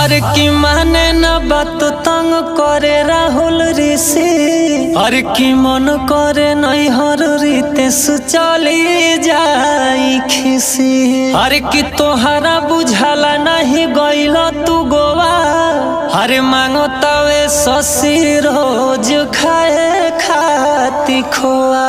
अरे की माने न बात तंग करे राहुल ऋषि। अरे की मन करे नहीं हर रीते सुचली जाई खिसी। अरे की तोहरा बुझाला नहीं गइल तू गोवा। अरे मांगो तवे शशि रोज खाए खाती खोआ।